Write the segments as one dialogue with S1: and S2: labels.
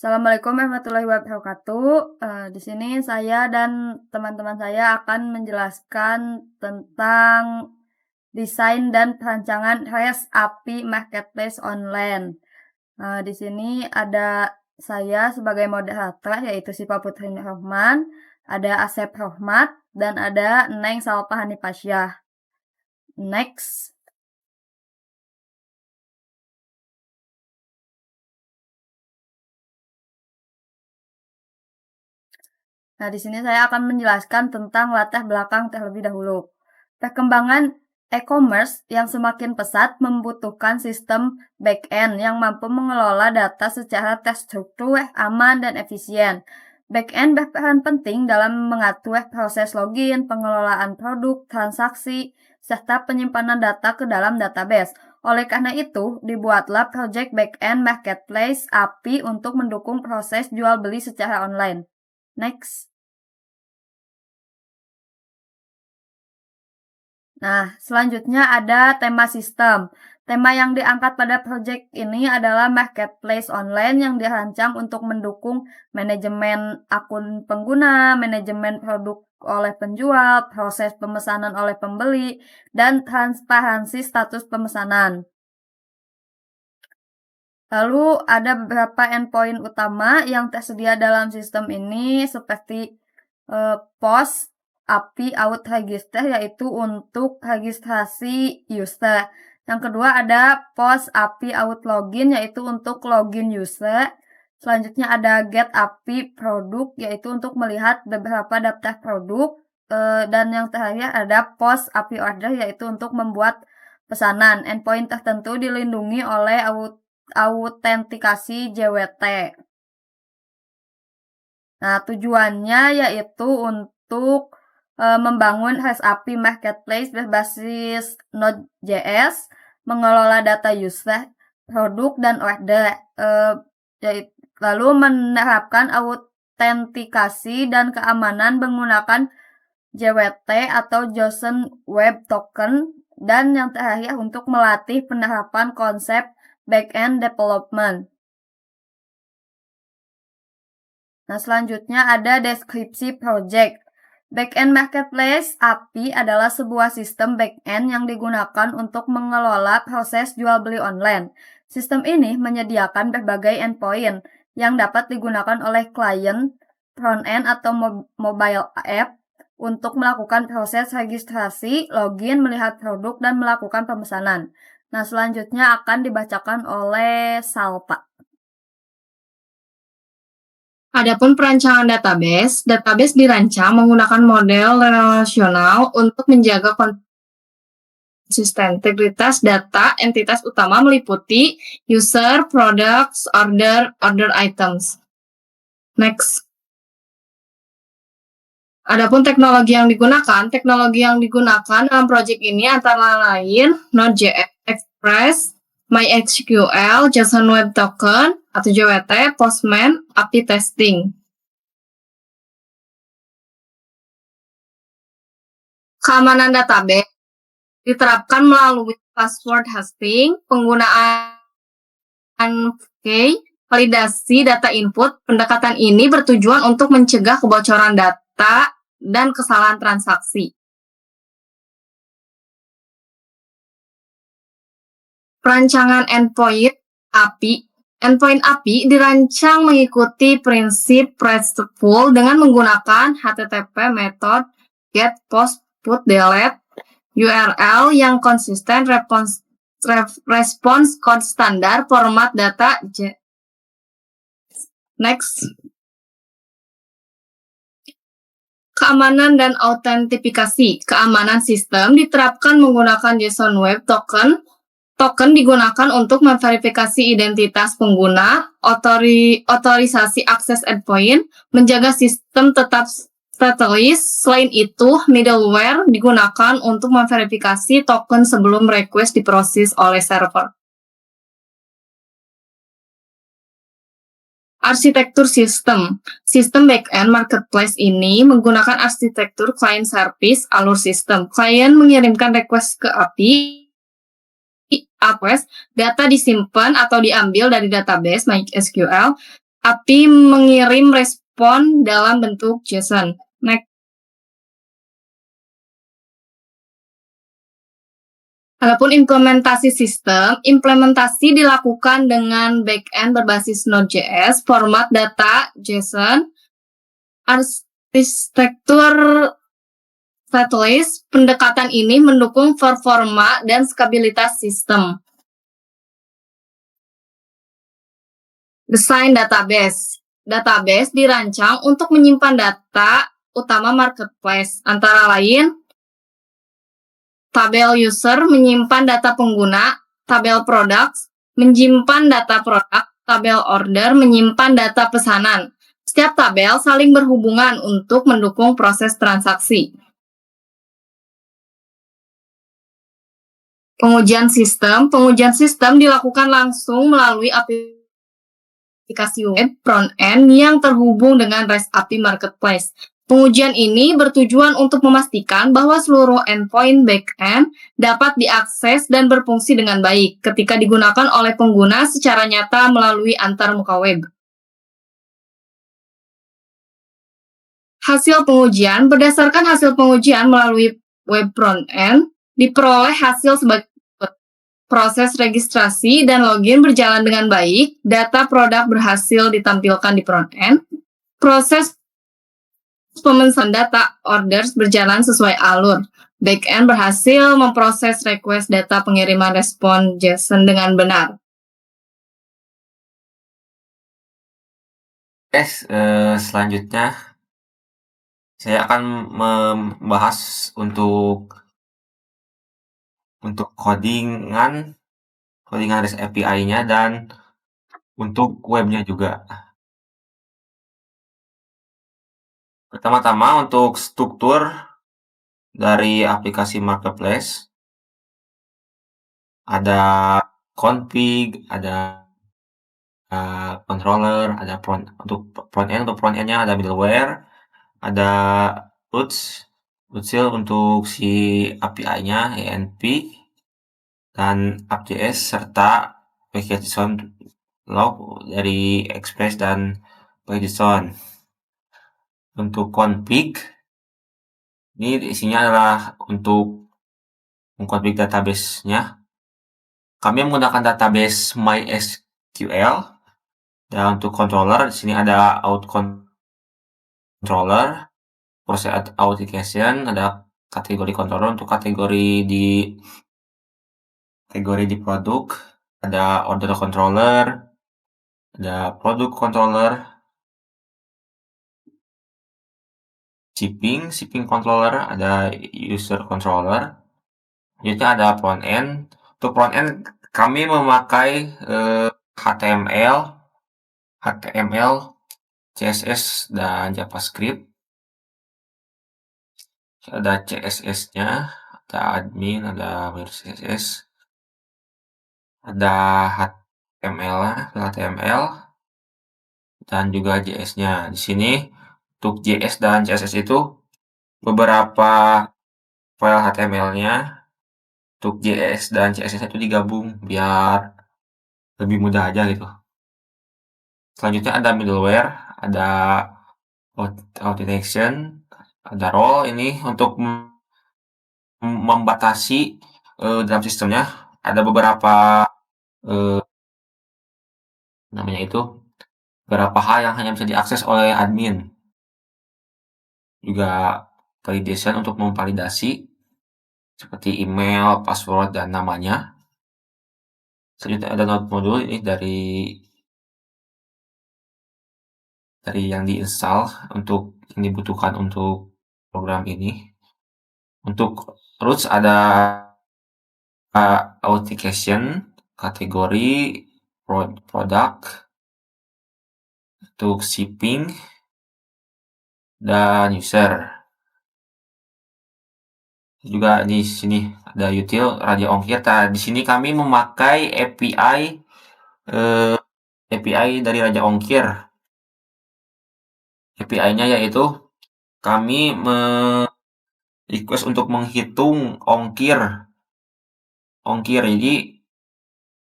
S1: Assalamualaikum warahmatullahi wabarakatuh. Di sini saya dan teman-teman saya akan menjelaskan tentang desain dan perancangan REST API Marketplace Online. Di sini ada saya sebagai moderator, yaitu Syifa Putri Rahman, ada Asep Rohmat, dan ada Neng Salpa Hanifasyah. Next. Nah, di sini saya akan menjelaskan tentang latar belakang terlebih dahulu. Perkembangan e-commerce yang semakin pesat membutuhkan sistem back-end yang mampu mengelola data secara terstruktur, aman, dan efisien. Back-end berperan penting dalam mengatur proses login, pengelolaan produk, transaksi, serta penyimpanan data ke dalam database. Oleh karena itu, dibuatlah Project Back-end Marketplace API untuk mendukung proses jual beli secara online. Next. Nah, selanjutnya ada tema sistem. Tema yang diangkat pada proyek ini adalah marketplace online yang dirancang untuk mendukung manajemen akun pengguna, manajemen produk oleh penjual, proses pemesanan oleh pembeli, dan transparansi status pemesanan. Lalu ada beberapa endpoint utama yang tersedia dalam sistem ini seperti POS, API Out Register, yaitu untuk registrasi user. Yang kedua ada POS API Out Login, yaitu untuk login user. Selanjutnya ada Get API Produk, yaitu untuk melihat beberapa daftar produk. Dan yang terakhir ada POS API Order, yaitu untuk membuat pesanan. Endpoint tertentu dilindungi oleh autentikasi JWT. Nah, tujuannya yaitu untuk membangun REST API Marketplace berbasis Node.js, mengelola data user, produk, dan order, lalu menerapkan autentikasi dan keamanan menggunakan JWT atau JSON Web Token, dan yang terakhir untuk melatih penerapan konsep back-end development. Nah, selanjutnya ada deskripsi project. Back-end Marketplace API adalah sebuah sistem back-end yang digunakan untuk mengelola proses jual beli online. Sistem ini menyediakan berbagai endpoint yang dapat digunakan oleh klien, front-end atau mobile app untuk melakukan proses registrasi, login, melihat produk, dan melakukan pemesanan. Nah, selanjutnya akan dibacakan oleh Salpa.
S2: Adapun perancangan database dirancang menggunakan model relasional untuk menjaga konsisten integritas data. Entitas utama meliputi user, products, order items. Next. Adapun teknologi yang digunakan dalam proyek ini antara lain Node.js, Express, MySQL, JSON Web Token atau JWT, Postman, API Testing. Keamanan database diterapkan melalui password hosting, penggunaan key, validasi data input. Pendekatan ini bertujuan untuk mencegah kebocoran data dan kesalahan transaksi. Perancangan endpoint API. Endpoint API dirancang mengikuti prinsip RESTful dengan menggunakan HTTP method get, post, put, delete, URL yang konsisten, response code standar, format data. Next. Keamanan dan autentifikasi. Keamanan sistem diterapkan menggunakan JSON Web Token. Token digunakan untuk memverifikasi identitas pengguna, otorisasi akses endpoint, menjaga sistem tetap stateless. Selain itu, middleware digunakan untuk memverifikasi token sebelum request diproses oleh server. Arsitektur sistem. Sistem backend marketplace ini menggunakan arsitektur client service alur sistem. Klien mengirimkan request ke API. Data disimpan atau diambil dari database MySQL. API mengirim respon dalam bentuk JSON. Next. Adapun implementasi sistem, implementasi dilakukan dengan backend berbasis Node.js, format data JSON, arsitektur stateless. Pendekatan ini mendukung performa dan stabilitas sistem. Desain database. Database dirancang untuk menyimpan data utama marketplace, antara lain tabel user menyimpan data pengguna, tabel products menyimpan data produk, tabel order menyimpan data pesanan. Setiap tabel saling berhubungan untuk mendukung proses transaksi. Pengujian sistem dilakukan langsung melalui aplikasi web front-end yang terhubung dengan REST API Marketplace. Pengujian ini bertujuan untuk memastikan bahwa seluruh endpoint back-end dapat diakses dan berfungsi dengan baik ketika digunakan oleh pengguna secara nyata melalui antarmuka web. Hasil pengujian. Berdasarkan hasil pengujian melalui web front-end, diperoleh hasil sebagai proses registrasi dan login berjalan dengan baik, data produk berhasil ditampilkan di front-end, proses pemesanan data orders berjalan sesuai alur. Back-end berhasil memproses request data pengiriman respon JSON dengan benar.
S3: Selanjutnya saya akan membahas untuk codingan REST API-nya dan untuk webnya juga. Pertama-tama untuk struktur dari aplikasi marketplace, ada config, ada controller, ada untuk front-end-nya ada middleware, ada util untuk si API-nya env dan app.js serta package.json log dari Express dan package.json. Untuk config ini isinya adalah untuk mengkonfig database-nya. Kami menggunakan database MySQL. Dan untuk controller di sini ada out controller, proses authentication, ada kategori controller untuk kategori di produk, ada order controller, ada product controller, shipping controller, ada user controller. Selanjutnya ada front end. Untuk front end kami memakai HTML, CSS dan JavaScript. Ada CSS-nya, ada admin, ada CSS, ada HTML dan juga JS-nya. Di sini untuk JS dan CSS itu beberapa file HTML-nya, untuk JS dan CSS itu digabung biar lebih mudah aja gitu. Selanjutnya ada middleware, ada authentication, ada role ini untuk membatasi dalam sistemnya. Ada beberapa beberapa hal yang hanya bisa diakses oleh admin. Juga validation untuk memvalidasi seperti email, password, dan namanya. Selanjutnya ada node module ini dari yang diinstal untuk yang dibutuhkan untuk program ini. Untuk roots ada authentication, kategori, product, untuk shipping, dan user. Juga di sini ada util Raja Ongkir. Di sini kami memakai API dari Raja Ongkir. API-nya yaitu kami request untuk menghitung ongkir. Jadi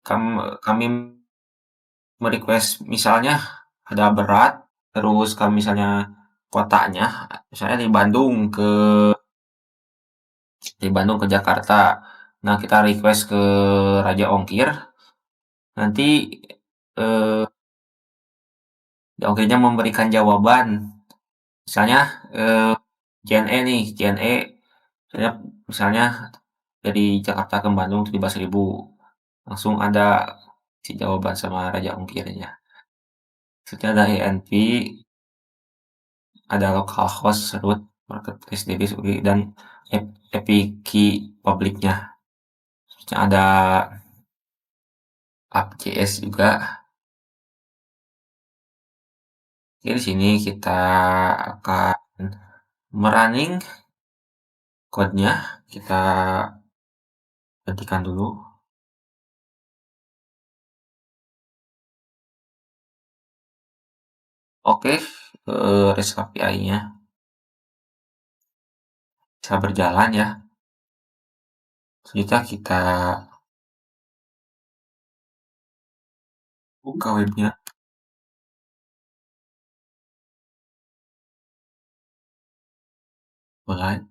S3: kami merequest misalnya ada berat, terus kalau misalnya kotanya, misalnya di Bandung ke Jakarta. Nah, kita request ke Raja Ongkir, nanti eh, Raja Ongkirnya memberikan jawaban. Misalnya JNE nih, JNE misalnya dari Jakarta ke Bandung 17.000, langsung ada si jawaban sama Raja Ongkirnya. Selanjutnya ada ENP, ada localhost, root, marketplace, database, dan API key publiknya. Selanjutnya ada app.js juga. Oke, di sini kita akan merunning code-nya. Kita hentikan dulu. Oke, REST API-nya bisa berjalan ya. Selanjutnya kita buka webnya. Mulai.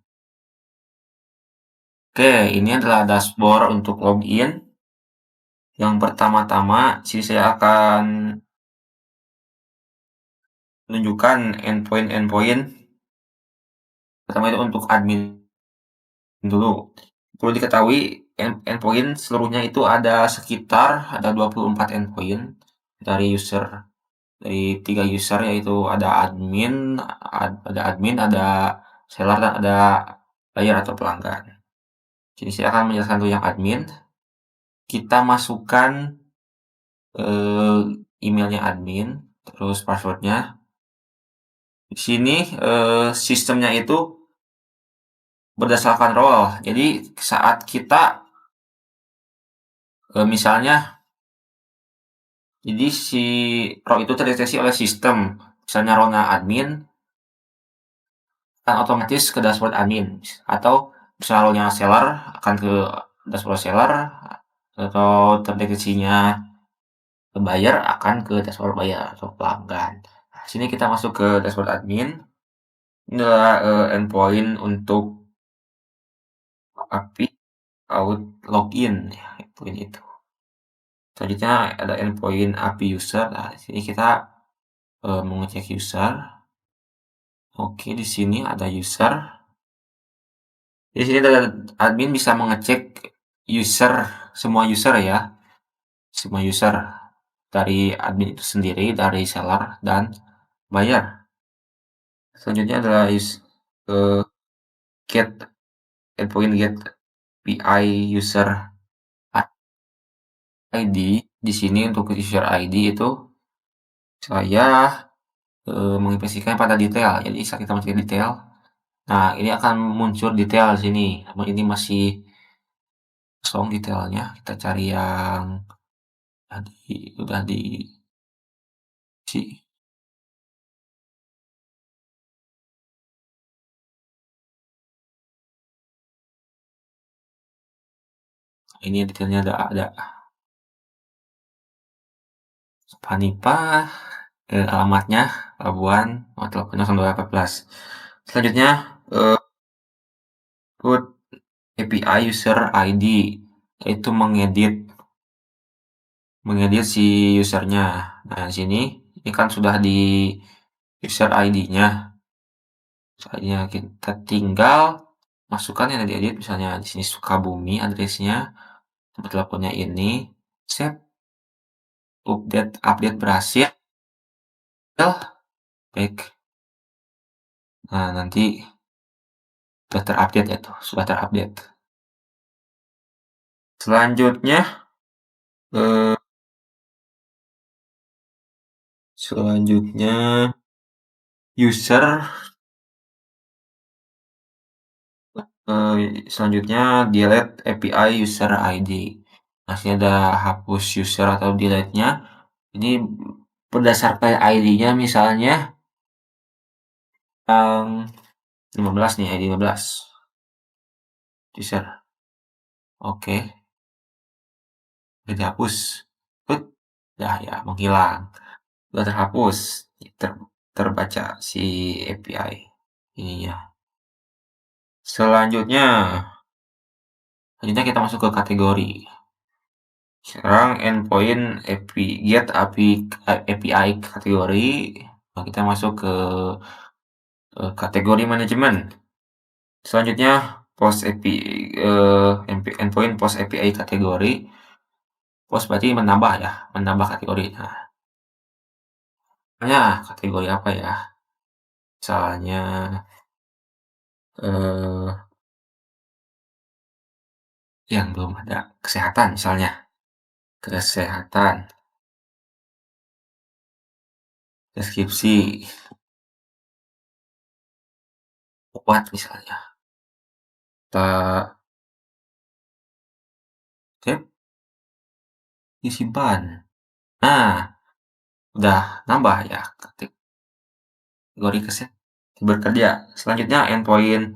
S3: Oke, ini adalah dashboard untuk login. Yang pertama-tama, sini saya akan menunjukkan endpoint. Pertama itu untuk admin dulu. Perlu diketahui, endpoint seluruhnya itu ada 24 endpoint dari user, dari 3 user, yaitu ada admin, ada seller, dan ada buyer atau pelanggan. Jadi saya akan menjelaskan dulu yang admin. Kita masukkan emailnya admin, terus passwordnya. Di sini sistemnya itu berdasarkan role. Jadi saat kita misalnya, jadi si role itu terdeteksi oleh sistem. Misalnya role-nya admin, akan otomatis ke dashboard admin. Atau misalnya role-nya seller, akan ke dashboard seller. Atau terdeteksinya buyer, akan ke dashboard buyer atau pelanggan. Nah, sini kita masuk ke dashboard admin. Ini adalah endpoint untuk API out login, ya, endpoint itu. Selanjutnya ada endpoint API user. Nah, di sini kita mengecek user. Oke, di sini ada user. Di sini ada admin bisa mengecek user, semua user ya, semua user dari admin itu sendiri, dari seller dan buyer. Selanjutnya adalah get endpoint get API user ID. Di sini untuk user ID itu saya menginvestasikan pada detail. Jadi saat kita masuk ke detail, nah ini akan muncul detail di sini. Namun ini masih kosong detailnya. Kita cari yang tadi udah di ini detailnya ada Panipa, alamatnya Labuan, nomor teleponnya 0214. Selanjutnya put API user ID, yaitu mengedit si usernya. Nah, di sini ini kan sudah di user ID-nya. Misalnya kita tinggal masukkan yang diedit, misalnya di sini Sukabumi address-nya, nomor teleponnya ini, save, update berhasil, baik. Nah, nanti sudah terupdate ya tuh, sudah terupdate. Selanjutnya user selanjutnya delete API user ID. Nah, sini ada hapus user atau delete-nya. Ini berdasarkan ID-nya, misalnya yang 15 nih, ID 15 user. Oke, udah dihapus. Udah ya, menghilang. udah terhapus, terbaca si API ininya. Selanjutnya kita masuk ke kategori. Sekarang endpoint get API kategori. Nah, kita masuk ke kategori manajemen. Selanjutnya post API endpoint post API kategori. Post berarti menambah kategori. Nah, kategori apa ya? Misalnya yang belum ada, kesehatan misalnya. Kesehatan. Deskripsi. Obat misalnya. Kita save, disimpan. Nah, udah nambah ya kategori bekerja. Selanjutnya endpoint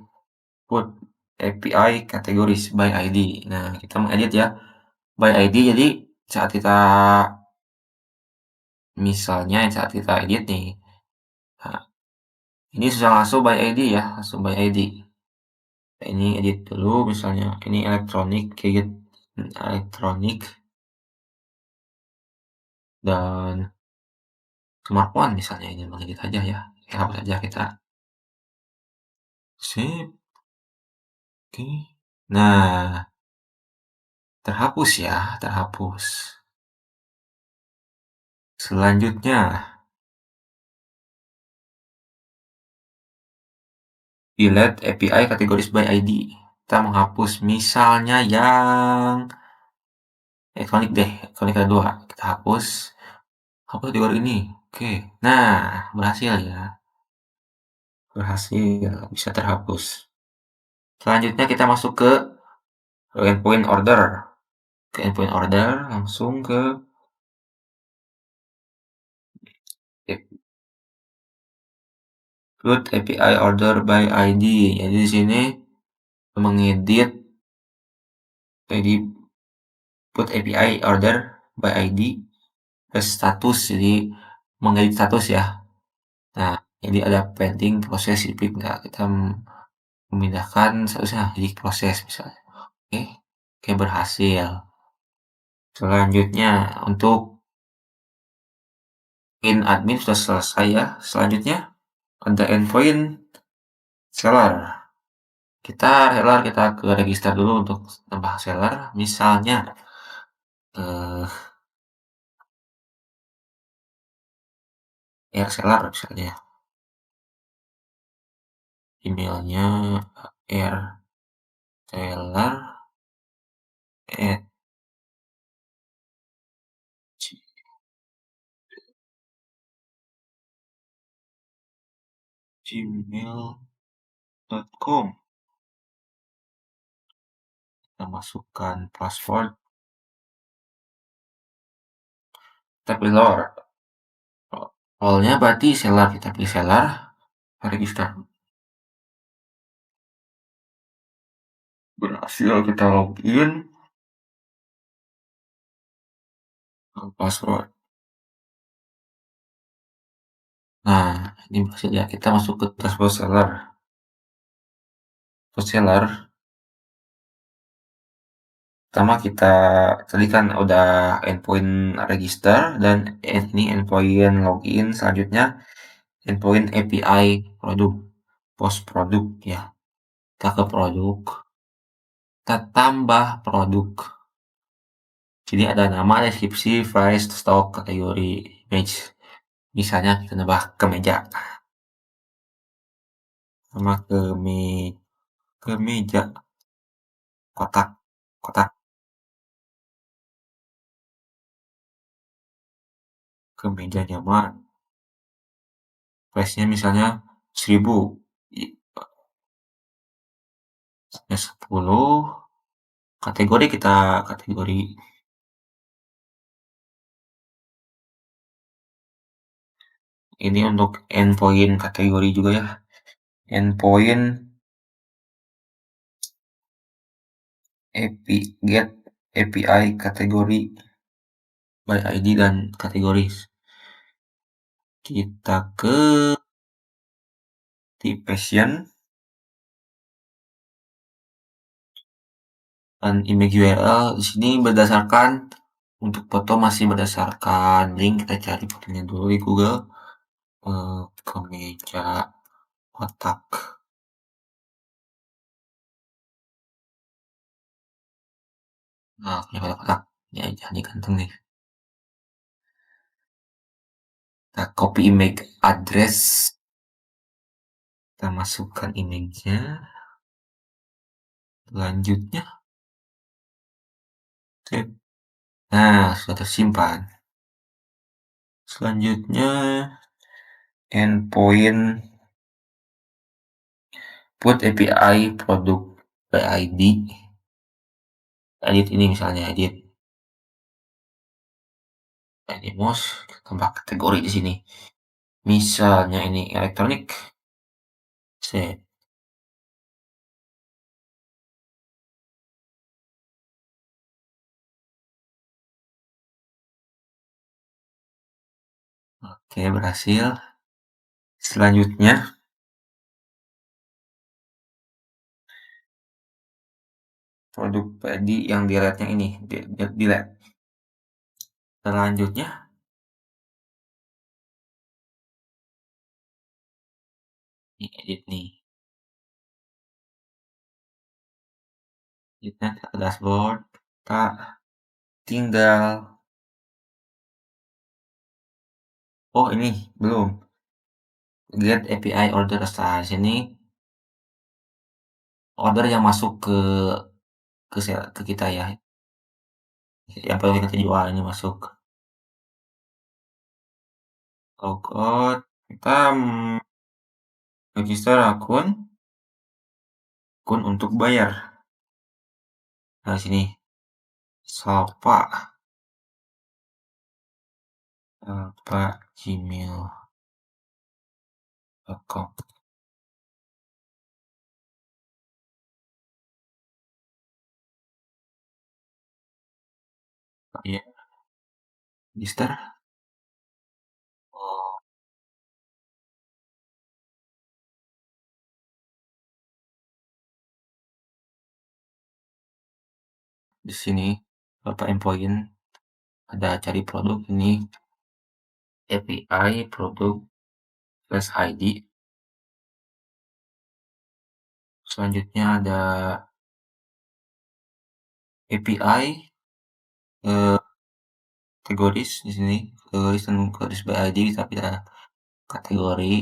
S3: put API categories by ID. Nah, kita mengedit ya by ID. Jadi saat kita edit nih, nah, ini susah langsung by ID ya, langsung by ID. Nah, ini edit dulu, misalnya ini elektronik dan smartphone misalnya, ini mengedit aja ya. Hapus aja kita. Sip. Oke. Nah, terhapus ya, terhapus. Selanjutnya, delete API categories by ID. Kita menghapus misalnya yang elektronik deh, elektronik ada 2. Kita hapus kategori ini. Oke. Nah, berhasil ya. Berhasil, bisa terhapus. Selanjutnya kita masuk ke endpoint order. Ke endpoint order, langsung ke put API order by ID. Jadi di sini mengedit, jadi put API order by ID plus status, jadi mengedit status ya. Nah, jadi ada pending proses diklik nggak, kita memindahkan statusnya jadi proses misalnya. Oke, berhasil. Selanjutnya untuk in admin sudah selesai ya. Selanjutnya ada endpoint seller. Kita ke register dulu untuk tambah seller. Misalnya seller misalnya. Emailnya seller at gmail.com. Kita masukkan password. Kita pilih role-nya berarti seller, kita pilih seller, register. Berhasil, kita login. Password. Nah, ini berhasil ya. Kita masuk ke dashboard seller. Pertama kita tadi kan udah endpoint register dan ini endpoint login. Selanjutnya endpoint API produk, post produk ya. Kita ke produk, kita tambah produk. Jadi ada nama, deskripsi, price, stock, kategori, image. Misalnya kita nambah kemeja. Sama kemeja. Kotak. Kemeja nyaman. Price-nya misalnya 1000. 10. Kategori kita kategori. Ini untuk endpoint kategori juga ya. Endpoint get API kategori by ID dan kategoris. Kita ke di passion dan image URL. Di sini berdasarkan untuk foto masih berdasarkan link. Kita cari fotonya dulu di Google. Kemeja kotak. Nah, kemeja kotak. Ya, jadi ganteng nih. Kita copy image address. Kita masukkan image-nya. Selanjutnya, save. Nah, sudah tersimpan. Selanjutnya, endpoint put API product PID. Edit ini misalnya, edit mouse, tambah kategori di sini. Misalnya ini elektronik. Save. Oke, berhasil. Selanjutnya, produk PID yang delete-nya ini, delete. Selanjutnya, ini edit nih. Editnya ke dashboard. Kita tinggal, oh ini belum. Get API order start. Sini order yang masuk ke kita ya. Yang perlu kita jual ini masuk. Logout. Kita register akun untuk bayar. Nah, sini Salpa gmail.com. Iya, register. Oh, di sini Bapak endpoint ada cari produk ini API produk plus ID. Selanjutnya ada API kategoris di sini, kategoris dan kategoris by ID, tapi ada kategori.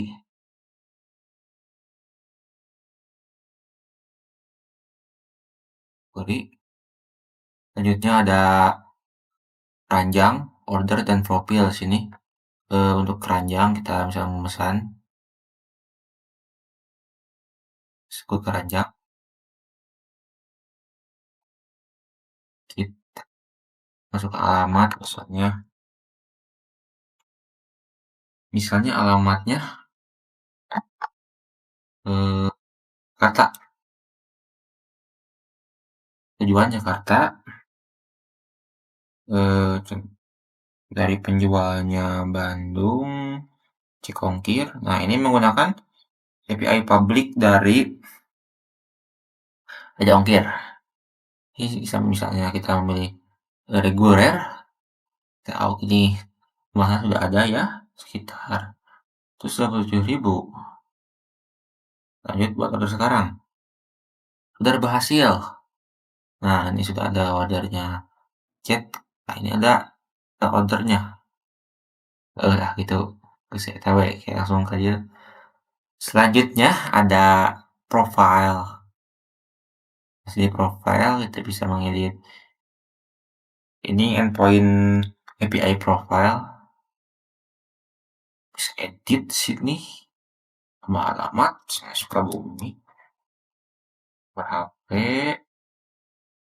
S3: Selanjutnya ada keranjang, order dan profil sini. Untuk keranjang kita bisa memesan sebut keranjang. Kita masuk alamat, misalnya alamatnya Jakarta, tujuan Jakarta. Dari penjualnya Bandung, Cikongkir. Nah, ini menggunakan API public dari Raja Ongkir. Ini misalnya kita memilih reguler, kita ini mana sudah ada ya, sekitar 127.000. Lanjut buat order sekarang. Sudah berhasil. Nah, ini sudah ada ordernya. Cek. Nah, ini ada ordernya. Lah gitu. Terus saya tahu kayak langsung aja. Selanjutnya ada profile. Di profile kita bisa mengedit. Ini endpoint API profile. Bisa edit sini. Sama alamat. Saya Sukabumi. HP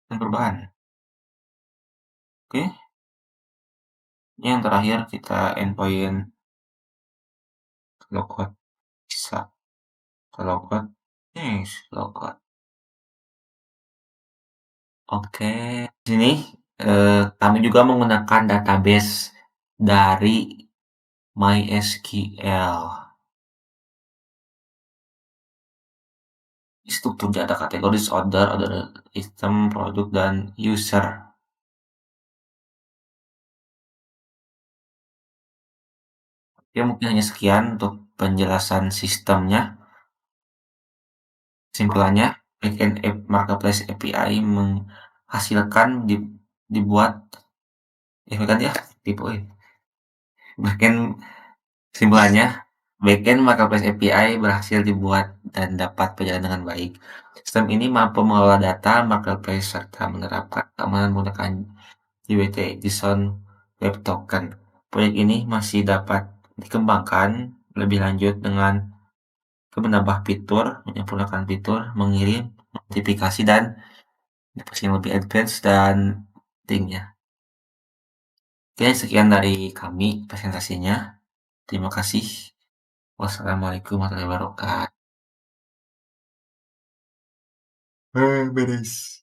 S3: dan perubahan. Oke. Ini yang terakhir kita endpoint logout. Bisa logout. Logout. Oke. Di sini kami juga menggunakan database dari MySQL. Strukturnya ada kategori, order, item, produk, dan user. Ya mungkin hanya sekian untuk penjelasan sistemnya. Kesimpulannya, backend marketplace API menghasilkan dibuat kan ya backend kesimpulannya backend marketplace API berhasil dibuat dan dapat berjalan dengan baik. Sistem ini mampu mengelola data marketplace serta menerapkan keamanan menggunakan JWT JSON Web Token. Proyek ini masih dapat dikembangkan lebih lanjut dengan menambah fitur, menyempurnakan fitur, mengirim notifikasi dan yang lebih advance dan pentingnya. Oke, sekian dari kami presentasinya. Terima kasih. Wassalamualaikum warahmatullahi wabarakatuh. Beres.